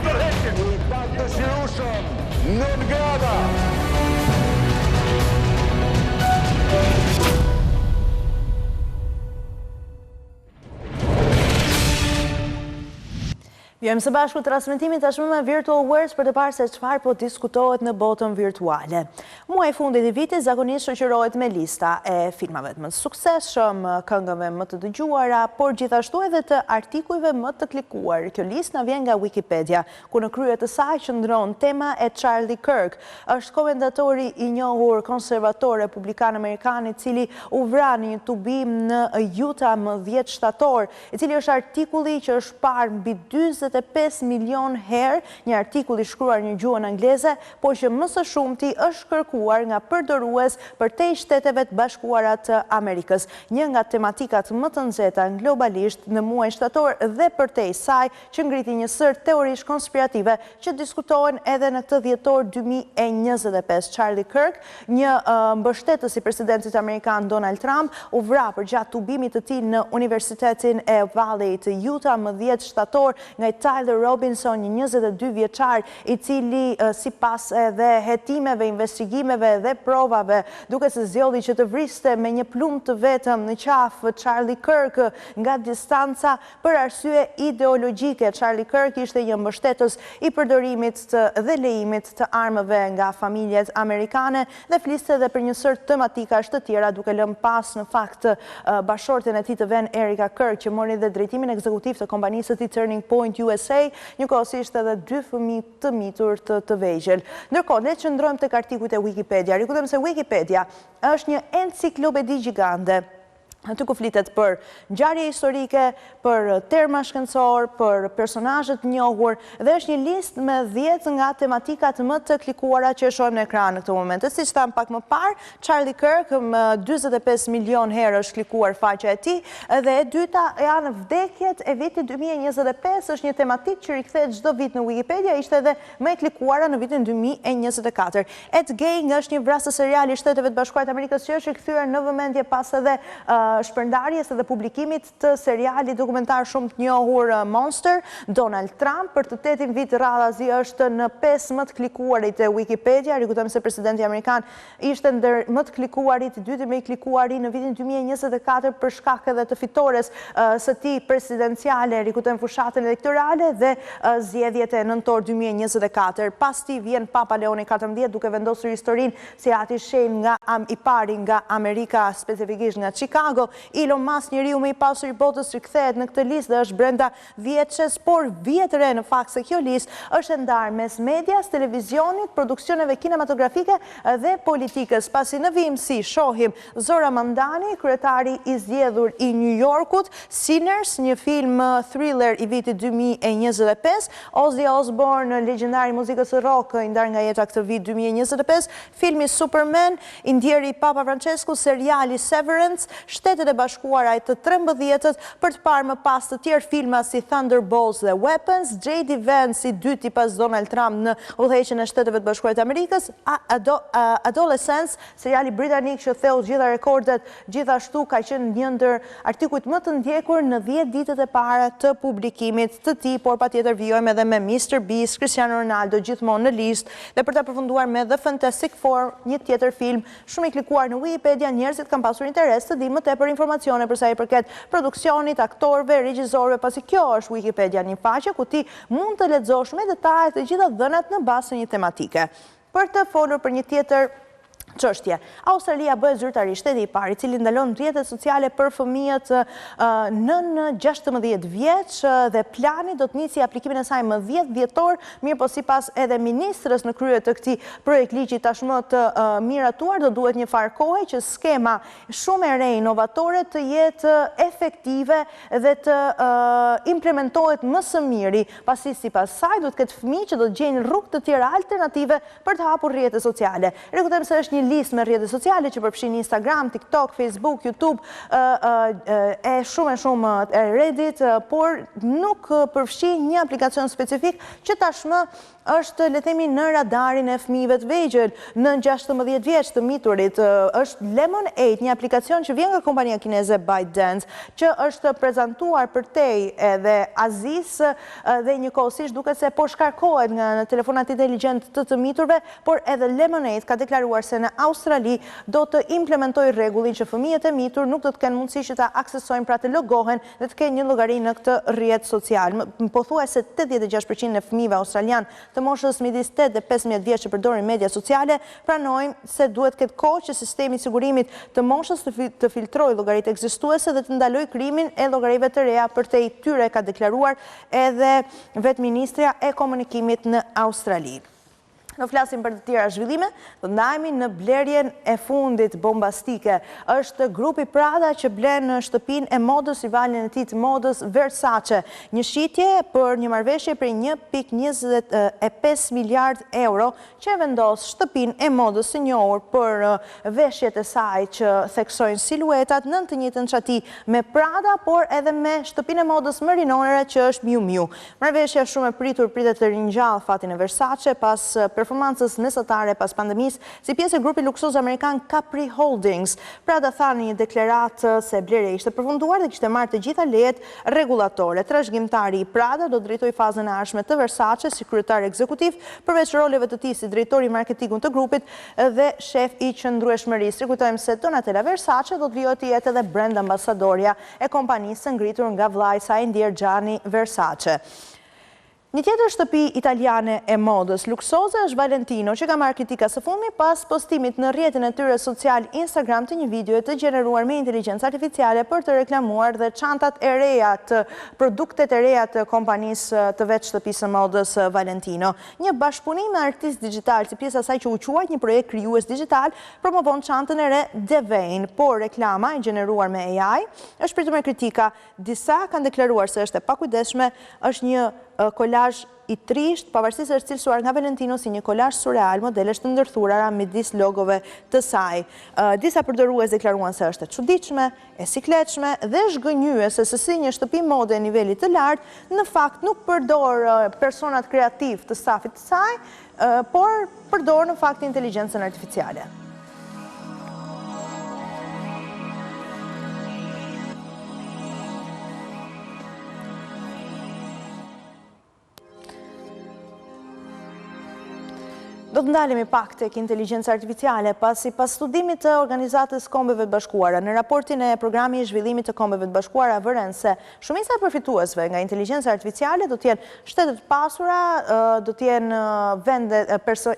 tërheqin. I pak dëshirueshëm në Grada. Vjojmë së bashku transmetimin tashmë me Virtual Words për të parë se çfarë po diskutohet në botën virtuale. Muaji i fundit i vitit zakonisht shoqërohet me lista e filmave më të suksesshëm, këngëve më të dëgjuara, por gjithashtu edhe të artikujve më të klikuar. Kjo listë na vjen nga Wikipedia, ku në krye të saj qëndron tema e Charlie Kirk. Është komentatori i njohur konservator republikan amerikan i cili u vra në një tubim në Utah më 10 shtator, i cili është artikulli që është parë mbi 25 milion herë, një artikull i shkruar në gjuhën angleze, por që më së shumti është kërkuar nga përdorues përtej Shteteve të Bashkuara të Amerikës. Një nga tematikat më të nxehta globalisht në muajin shtator dhe përtej saj që ngriti një sër teorish konspirative që diskutohen edhe në këtë dhjetor 2025. Charlie Kirk, një mbështetës i presidentit amerikan Donald Trump, u vra përgjatë tubimit të tij në Universitetin e Valley të Utah më 10 shtator nga Tyler Robinson, një 22 vjeçar, i cili sipas edhe hetimeve, investigimeve dhe provave, duke se zgjodhi që të vriste me një plumë të vetëm në qafë Charlie Kirk nga distanca për arsye ideologjike. Charlie Kirk ishte një mbështetës i përdorimit dhe lejimit të armëve nga familjet amerikane dhe fliste edhe për një sër tematikash të tjera, duke lënë pas në fakt bashorten e tij të ven Erika Kirk, që mori dhe drejtimin ekzekutiv të kompanisë së tij Turning Point USA, njëkohësisht edhe 2 fëmijë të mitur të vegjël. Ndërkohë, le të qëndrojmë tek artikujt e Wikipedia. Rikujtojmë se Wikipedia është një enciklopedi gjigande. Aty ku flitet për ngjarje historike, për terma shkencor, për personazhe të njohur, dhe është një listë me 10 nga tematikat më të klikuara që shohim në ekran në këtë moment. Siç tham pak më parë, Charlie Kirk më 45 milion herë është klikuar faqja e tij, dhe e dyta janë vdekjet e vitit 2025, është një tematikë që rikthehet çdo vit në Wikipedia, ishte edhe më e klikuara në vitin 2024. Ed Gein është një vrasës seriali i Shteteve të Bashkuara të Amerikës që është rikthyer në vëmendje pas edhe shpërndarjes dhe publikimit të serialit dokumentar shumë të njohur Monster. Donald Trump për të 8 vit radhazi është në 5 më të klikuarit e Wikipedia. Rikujtojmë se presidenti amerikan ishte ndër më të klikuarit, i dyti më i klikuari në vitin 2024 për shkak edhe të fitores së tij presidenciale. Rikujtojmë fushatën elektorale dhe zgjedhjet e nëntor 2024. Pas tij vjen Papa Leoni XIV duke vendosur historinë si ati shenjë nga i pari nga Amerika, specifikisht nga Chicago. Elon Musk, njeriu më i pasur i botës, rikthehet në këtë listë dhe është brenda vjetëshes, por vjetëre në fakt se kjo listë është ndarë mes medias, televizionit, produksioneve kinematografike dhe politikës. Pasi në vimësi shohim Zora Mandani, kryetari i zgjedhur i New Yorkut, Sinners, një film thriller i vitit 2025, Ozzy Osbourne, legjendari i muzikës rock i ndarë nga jeta këtë vit 2025, filmi Superman, i ndjeri Papa Francesku, seriali Severance, Shtetet e Bashkuara të 13-tët, për të parë më pas të tjerë filma si Thunderbolts dhe Weapons, J.D. Vance i dyti pas Donald Trump në udhëheqjen e Shteteve të Bashkuara të Amerikës, Adolescence, seriali britanik që theu gjitha rekordet, gjithashtu ka qenë një ndër artikujt më të ndjekur në 10 ditët e para të publikimit të tij, por patjetër vijojmë edhe me Mr. Beast, Cristiano Ronaldo gjithmonë në listë, dhe për ta përfunduar me The Fantastic Four, një tjetër film shumë i klikuar në Wikipedia. Njerëzit kanë pasur interes të dinë më tepër informacione për sa i përket produksionit, aktorëve, regjisorëve, pasi kjo është Wikipedia, një faqe ku ti mund të lexosh me detaje të gjitha dhënat në bazë të një tematike. Për të folur për një tjetër çështje, Australia bëhet zyrtari shteti i parë i cili ndalon rrjetet sociale për fëmijët nën 16 vjeç dhe plani do të nisi aplikimin e saj më 10 dhjetor, mirë po sipas edhe ministrës në krye të këtij projekt ligji tashmë të miratuar, do duhet një farë kohe që skema shumë e re inovatore të jetë efektive dhe të implementohet më së miri, pasi sipas saj do të ketë fëmijë që do të gjejnë rrugë të tjera alternative për të hapur rrjetet sociale. Rikujtojmë se është një listë me rrjetet sociale që përfshin Instagram, TikTok, Facebook, YouTube, e shumë Reddit, por nuk përfshin një aplikacion specifik që tashmë është, le themi, në radarin e fëmijëve të vegjël, në 16 vjeç të miturit. Është Lemon8, një aplikacion që vjen nga kompania kineze ByteDance, që është prezantuar përtej edhe Aziz dhe njëkohësisht duket se po shkarkohet nga në telefonat inteligjent të miturve, por edhe Lemon8 ka deklaruar se në Australi do të implementojë rregullin që fëmijët e mitur nuk do të kenë mundësi që ta aksesojnë, pra të logohen dhe të kenë një llogari në këtë rrjet social. Pothuajse 86% e fëmijëve australian të moshës midis 8 dhe 15 vjeç që përdorin media sociale pranojnë se duhet këtë kohë që sistemi i sigurimit të moshës të filtrojë llogaritë ekzistuese dhe të ndalojë krimin e llogarive të reja përtej tyre, ka deklaruar edhe vetë Ministria e Komunikimit në Australi. Në flasim për të tjera zhvillime, të ndajemi në blerjen e fundit bombastike. Është grupi Prada që blen në shtëpin e modës rivalin e tij të modës Versace. Një shitje për një marrëveshje për 1.25 miliard euro që e vendos shtëpin e modës së njohur për veshjet e saj që theksojnë siluetat në të njëjtën çati me Prada, por edhe me shtëpin e modës më rinore që është Miu Miu. Marrëveshja shumë e pritur pritet të ringjallë fatin e Versace pas performancës mesatare pas pandemisë si pjesë e grupit luksoz amerikan Capri Holdings. Prada tha në një deklaratë se blerja ishte përfunduar dhe kishte marrë të gjitha lejet rregullatore. Trashëgimtari i Prada do drejtoj fazën e ardhshme të Versace si kryetar ekzekutiv, përveç roleve të tij si drejtori i marketingut të grupit dhe shef i qëndrueshmërisë. Kujtojmë se Donatella Versace do të vijojë të jetë edhe brand ambasadorja e kompanisë së ngritur nga vllai i saj Ndier Gianni Versace. Një tjetër shtëpi italiane e modës luksoze është Valentino, që ka marrë kritika së fundmi pas postimit në rrjetin e tyre social Instagram të një videoje të gjeneruar me inteligjencë artificiale për të reklamuar dhe çantat e reja të produktet e reja të kompanisë të vetë shtëpisë së modës Valentino. Një bashkëpunim me artist digital si pjesa saj që u quajt një projekt krijues digital promovon çantën e re Devane, por reklama e gjeneruar me AI është pritur me kritika. Disa kanë deklaruar se është e pakujdesshme, është një kolazh i trisht, pavarësisht se është cilësuar nga Valentino si një kolazh surreal, modelesh të ndërthurara midis logove të saj. Disa përdorrues deklaruan se është e çuditshme, e sikletshme dhe zhgënjyese se si një shtëpi mode e nivelit të lartë në fakt nuk përdor personat kreativ të stafit të saj, por përdor në fakt inteligjencën artificiale. Do të ndalemi pak tek inteligjenca artificiale pasi pas studimit të Organizatës Kombeve të Bashkuara në raportin e programi i zhvillimit të Kombeve të Bashkuara vëren se shumica e përfituesve nga inteligjenca artificiale do të jenë shtetet pasura, do të jenë vende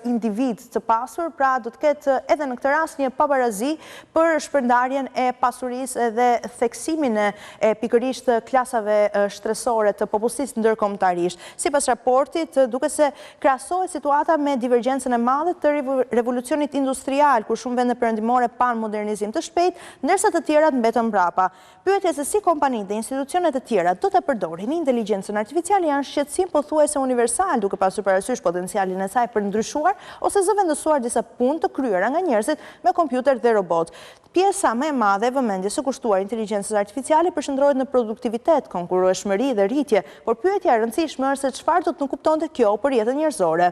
individ të pasur, pra do të ketë edhe në këtë rast një pabarazi për shpërndarjen e pasurisë dhe theksimin e pikërisht klasave shtresore të popullsisë ndërkombëtarisht. Sipas raportit, duket se krahasohet situata me divergjencën e madhe të revolucionit industrial, kur shumë vende perëndimore pan modernizim të shpejt, ndërsa të tjerat mbetën mbrapa. Pyetja se si kompanitë dhe institucionet e tjera do të përdorin inteligjencën artificiale janë shqetësim pothuajse universal, duke pasur parasysh potencialin e saj për ndryshuar ose zëvendësuar disa punë të kryera nga njerëzit me kompjuter dhe robot. Pjesa më e madhe e vëmendjes së kushtuar inteligjencës artificiale përshëndrohet në produktivitet, konkurrueshmëri dhe rritje, por pyetja e rëndësishme është se çfarë do të kuptonte kjo për jetën njerëzore.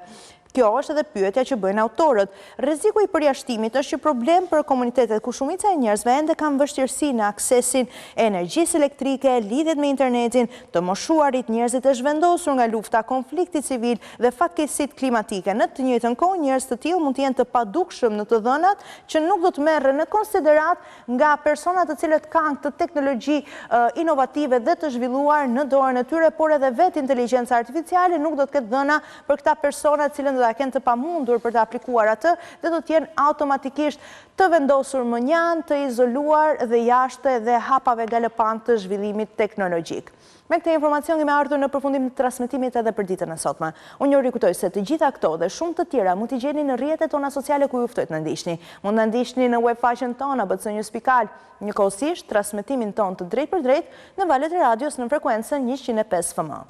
Kjo është edhe pyetja që bëjnë autorët. Rreziku i përjashtimit është një problem për komunitetet ku shumica e njerëzve ende kanë vështirësi në aksesin e energjisë elektrike, lidhjet me internetin, të moshuarit, njerëzit e zhvendosur nga lufta, konflikti civil dhe fatkeqësitë klimatike. Në të njëjtën kohë, njerëz të tillë mund të jenë të padukshëm në të dhënat që nuk do të merren në konsiderat nga personat të cilët kanë të teknologji inovative dhe të zhvilluar në dorën e tyre, por edhe vetë inteligjenca artificiale nuk do të ketë dhëna për këta persona të cilën do ta kenë të pamundur për të aplikuar atë dhe do të jenë automatikisht të vendosur më njanë, të izoluar dhe jashtë dhe hapave galopant të zhvillimit teknologjik. Me këtë informacion kemi ardhur në përfundim të transmetimit edhe për ditën e sotme. Unë ju rikujtoj se të gjitha këto dhe shumë të tjera mund t'i gjeni në rrjetet tona sociale ku ju ftojmë të na ndiqni. Mund na ndiqni në webfaqen tonë abc-news.al, njëkohësisht transmetimin tonë të drejtë për drejtë në valët e radios në frekuencën 105 FM.